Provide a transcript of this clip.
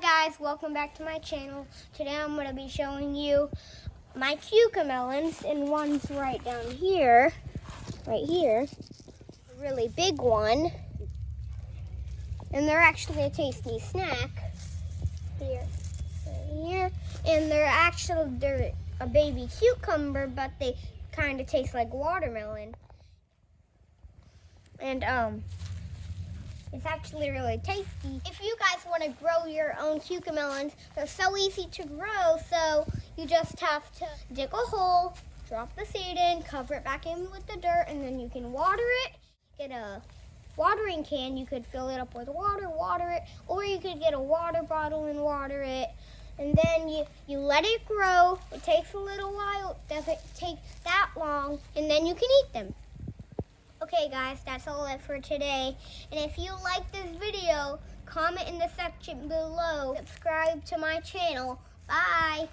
Hi guys, welcome back to my channel. Today I'm going to be showing you my CUCAMELONs, and one's right down here, a really big one. And they're actually a tasty snack. Here. And they're a baby cucumber, but they kind of taste like watermelon. And it's actually really tasty. If you guys want to grow your own CUCAMELONs, they're so easy to grow. So you just have to dig a hole, drop the seed in, cover it back in with the dirt, and then you can water it. Get a watering can, you could fill it up with water it, or you could get a water bottle and water it. And then you let it grow. It takes a little while, it doesn't take that long, and then you can eat them. Okay guys, that's all it for today. And if you like this video, comment in the section below. Subscribe to my channel. Bye.